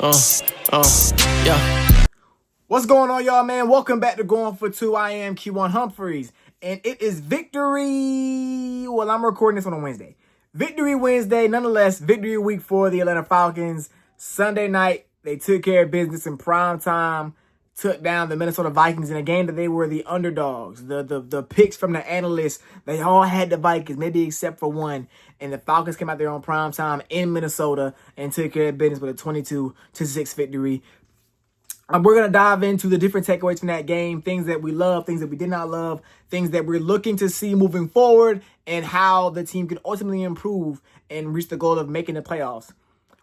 Yeah. What's going on, y'all, man? Welcome back to Going for Two. I am Kejuannh Humphreys, and it is victory. Well, I'm recording this one on Wednesday. Victory Wednesday, nonetheless, victory week for the Atlanta Falcons. Sunday night, they took care of business in prime time, took down the Minnesota Vikings in a game that they were the underdogs. The picks from the analysts, they all had the Vikings, maybe except for one. And the Falcons came out there on prime time in Minnesota and took care of business with a 22-6 victory. We're going to dive into the different takeaways from that game, things that we love, things that we did not love, things that we're looking to see moving forward, and how the team can ultimately improve and reach the goal of making the playoffs.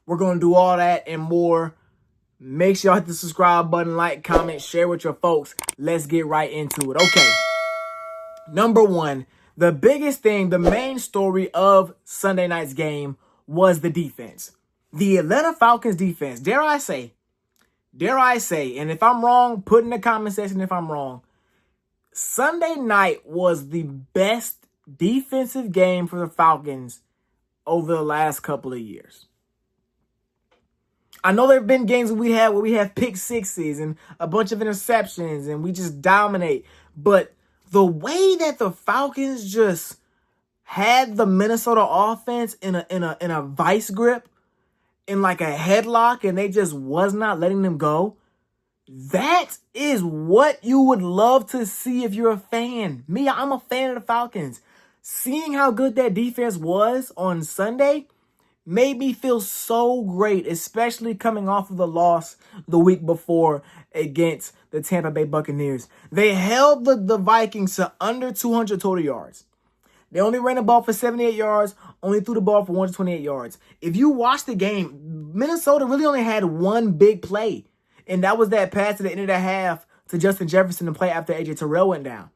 We're going to do all that and more. Make sure y'all hit the subscribe button, like, comment, share with your folks. Let's get right into it. Okay. Number one, the biggest thing, the main story of Sunday night's game was the defense. The Atlanta Falcons defense, dare I say, and if I'm wrong, put in the comment section if I'm wrong. Sunday night was the best defensive game for the Falcons over the last couple of years. I know there have been games where we have pick sixes and a bunch of interceptions and we just dominate. But the way that the Falcons just had the Minnesota offense in a vice grip, in like a headlock, and they just was not letting them go. That is what you would love to see if you're a fan. Me, I'm a fan of the Falcons. Seeing how good that defense was on Sunday made me feel so great, especially coming off of the loss the week before against the Tampa Bay Buccaneers. They held the Vikings to under 200 total yards. They only ran the ball for 78 yards, only threw the ball for 128 yards. If you watch the game, Minnesota really only had one big play, and that was that pass at the end of the half to Justin Jefferson to play after A.J. Terrell went down.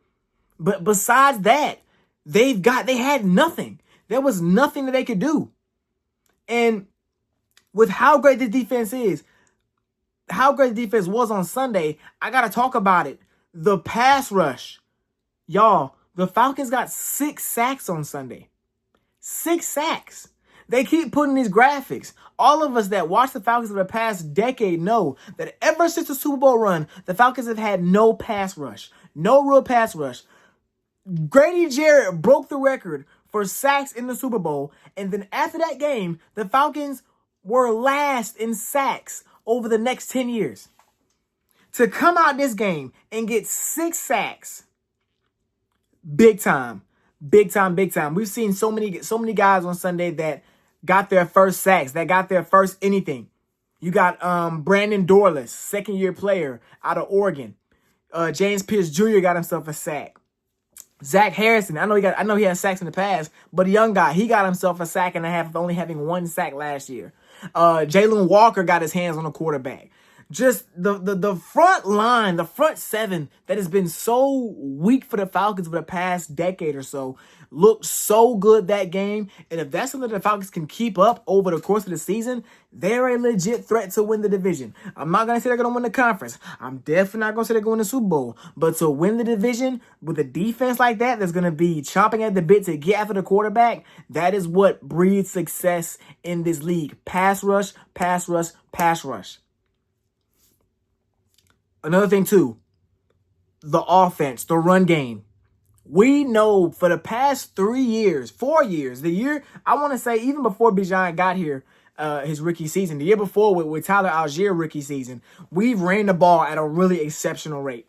But besides that, they had nothing. There was nothing that they could do. And with how great this defense is, how great the defense was on Sunday, I got to talk about it. The pass rush. Y'all, the Falcons got 6 sacks on Sunday. 6 sacks. They keep putting these graphics. All of us that watch the Falcons for the past decade know that ever since the Super Bowl run, the Falcons have had no pass rush. No real pass rush. Grady Jarrett broke the record for sacks in the Super Bowl. And then after that game, the Falcons were last in sacks over the next 10 years. To come out this game and get 6 sacks, big time. We've seen so many guys on Sunday that got their first sacks, that got their first anything. You got Brandon Dorless, second-year player out of Oregon. James Pierce Jr. got himself a sack. Zach Harrison, I know he had sacks in the past, but a young guy, he got himself a sack and a half, only having 1 sack last year. Jalen Walker got his hands on the quarterback. Just the front line, the front seven that has been so weak for the Falcons for the past decade or so looked so good that game. And if that's something the Falcons can keep up over the course of the season, they're a legit threat to win the division. I'm not going to say they're going to win the conference. I'm definitely not going to say they're going to win the Super Bowl. But to win the division with a defense like that that's going to be chomping at the bit to get after the quarterback, that is what breeds success in this league. Pass rush, pass rush, pass rush. Another thing, too, the offense, the run game. We know for the past 4 years, the year, I want to say even before Kejuannh got here, his rookie season, the year before with Tyler Algier rookie season, we've ran the ball at a really exceptional rate.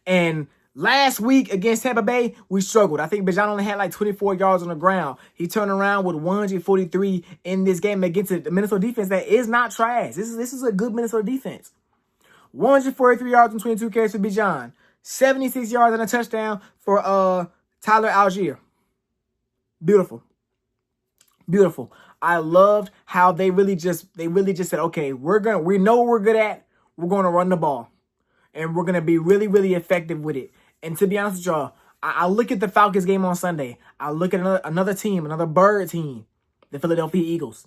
And last week against Tampa Bay, we struggled. I think Kejuannh only had like 24 yards on the ground. He turned around with 143 in this game against the Minnesota defense that is not trash. This is a good Minnesota defense. 143 yards and 22 carries for Kejuannh. 76 yards and a touchdown for Tyler Algier. Beautiful. I loved how they really just said, okay, we know what we're good at. We're going to run the ball. And we're going to be really, really effective with it. And to be honest with y'all, I look at the Falcons game on Sunday. I look at another team, another bird team, the Philadelphia Eagles.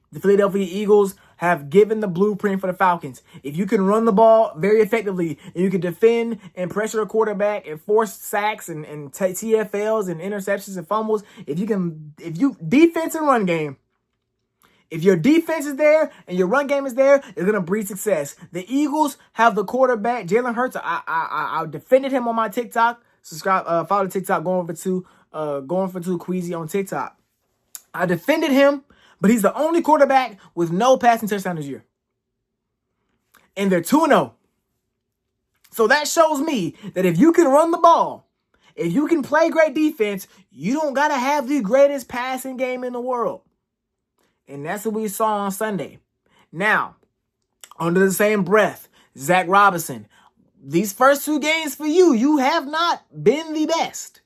The Philadelphia Eagles have given the blueprint for the Falcons. If you can run the ball very effectively and you can defend and pressure a quarterback and force sacks and TFLs and interceptions and fumbles, if you defense and run game, If your defense is there and your run game is there, it's going to breed success. The Eagles have the quarterback, Jalen Hurts. I defended him on my TikTok. Subscribe, follow the TikTok, going for two Queasy on TikTok. I defended him, but he's the only quarterback with no passing touchdown this year. And they're 2-0. So that shows me that if you can run the ball, if you can play great defense, you don't got to have the greatest passing game in the world. And that's what we saw on Sunday. Now, under the same breath, Zach Robinson, these first 2 games for you, you have not been the best.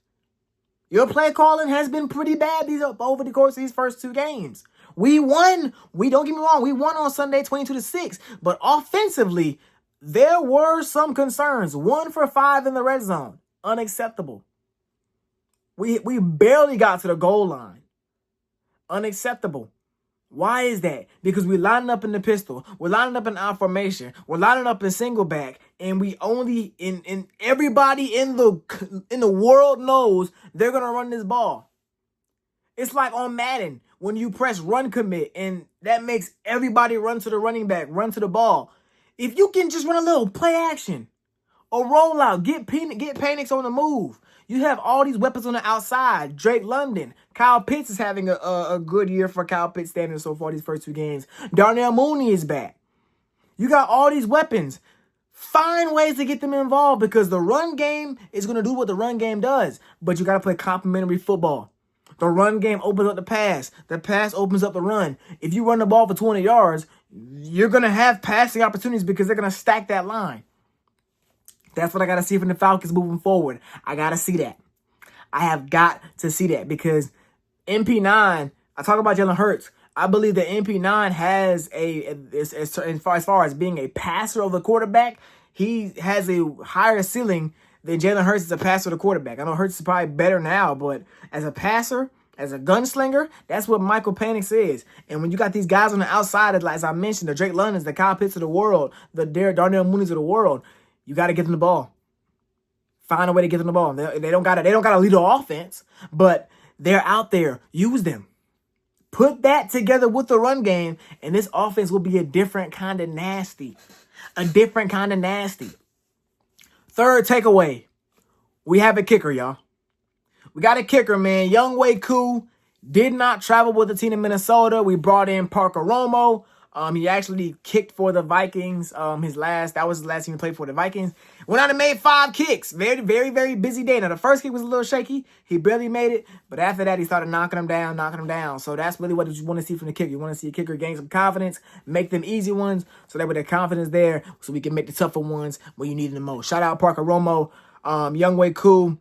Your play calling has been pretty bad over the course of these first 2 games. We won. Don't get me wrong. We won on Sunday 22-6. But offensively, there were some concerns. 1 for 5 in the red zone. Unacceptable. We barely got to the goal line. Unacceptable. Why is that? Because we're lining up in the pistol. We're lining up in out formation. We're lining up in single back. And we only, in everybody in the world knows they're going to run this ball. It's like on Madden when you press run commit and that makes everybody run to the running back, run to the ball. If you can just run a little play action or roll out, get Penix on the move. You have all these weapons on the outside. Drake London. Kyle Pitts is having a good year for Kyle Pitts standards so far these first 2 games. Darnell Mooney is back. You got all these weapons. Find ways to get them involved because the run game is going to do what the run game does. But you got to play complementary football. The run game opens up the pass. The pass opens up the run. If you run the ball for 200 yards, you're going to have passing opportunities because they're going to stack that line. That's what I got to see from the Falcons moving forward. I got to see that. I have got to see that because MP9, I talk about Jalen Hurts. I believe that MP9 has as far as being a passer of the quarterback, he has a higher ceiling than Jalen Hurts as a passer of the quarterback. I know Hurts is probably better now, but as a passer, as a gunslinger, that's what Michael Penix is. And when you got these guys on the outside, as I mentioned, the Drake Londons, the Kyle Pitts of the world, the Darnell Mooney's of the world, you got to get them the ball. Find a way to get them the ball. They don't got to lead the offense, but they're out there. Use them. Put that together with the run game, and this offense will be a different kind of nasty. A different kind of nasty. Third takeaway. We have a kicker, y'all. We got a kicker, man. Younghoe Koo did not travel with the team in Minnesota. We brought in Parker Romo. He actually kicked for the Vikings. That was his last team he played for the Vikings. Went out and made 5 kicks. Very, very, very busy day. Now, the first kick was a little shaky. He barely made it. But after that, he started knocking them down. So that's really what you want to see from the kicker. You want to see a kicker gain some confidence, make them easy ones, so that with the confidence there, so we can make the tougher ones when you need them the most. Shout out Parker Romo. Younghoe Koo.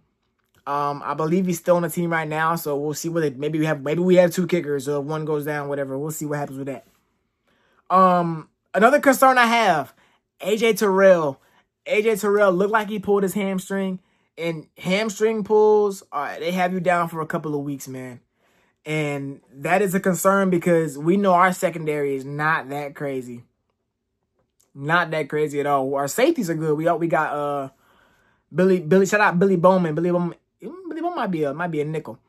I believe he's still on the team right now. So we'll see what maybe we have 2 kickers or one goes down, whatever. We'll see what happens with that. Another concern I have, AJ Terrell. AJ Terrell looked like he pulled his hamstring, and hamstring pulls, they have you down for a couple of weeks, man. And that is a concern because we know our secondary is not that crazy. Not that crazy at all. Our safeties are good. We got Billy. Shout out Billy Bowman. Billy Bowman might be a nickel.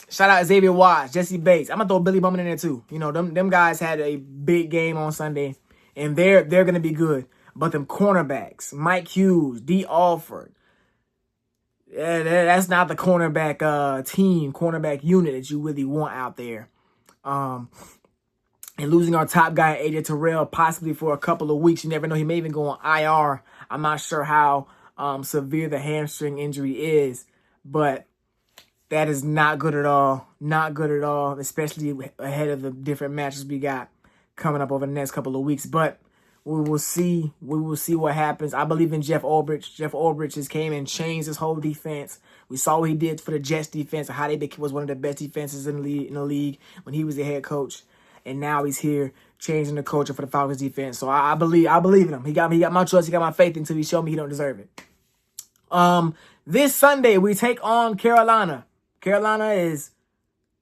Shout out Xavier Watts, Jesse Bates. I'm gonna throw Billy Bowman in there too. You know, them guys had a big game on Sunday, and they're gonna be good. But them cornerbacks, Mike Hughes, D. Alford, that's not the cornerback cornerback unit that you really want out there. And losing our top guy, AJ Terrell, possibly for a couple of weeks. You never know. He may even go on IR. I'm not sure how severe the hamstring injury is, but that is not good at all. Not good at all, especially ahead of the different matches we got coming up over the next couple of weeks. But we will see. We will see what happens. I believe in Jeff Ulbrich. Jeff Ulbrich just came and changed his whole defense. We saw what he did for the Jets defense and how was one of the best defenses in the league when he was the head coach. And now he's here changing the culture for the Falcons defense. So I believe in him. He got my trust. He got my faith until he showed me he don't deserve it. This Sunday we take on Carolina. Carolina is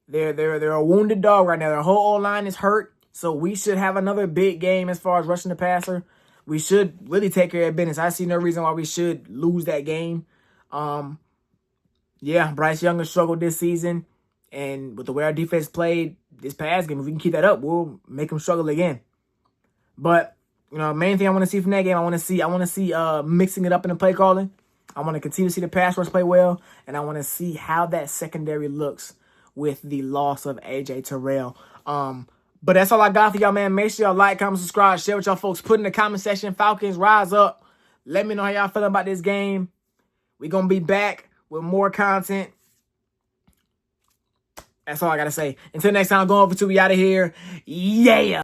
they're a wounded dog right now. Their whole O-line is hurt. So we should have another big game as far as rushing the passer. We should really take care of business. I see no reason why we should lose that game. Yeah, Bryce Young has struggled this season. And with the way our defense played, this pass game, if we can keep that up, we'll make them struggle again. But, main thing I want to see from that game, I want to see mixing it up in the play calling. I want to continue to see the pass rush play well, and I want to see how that secondary looks with the loss of AJ Terrell. But that's all I got for y'all, man. Make sure y'all like, comment, subscribe, share with y'all folks. Put in the comment section, Falcons, rise up. Let me know how y'all feeling about this game. We're going to be back with more content. That's all I got to say. Until next time, I'm going over to we out of here. Yeah.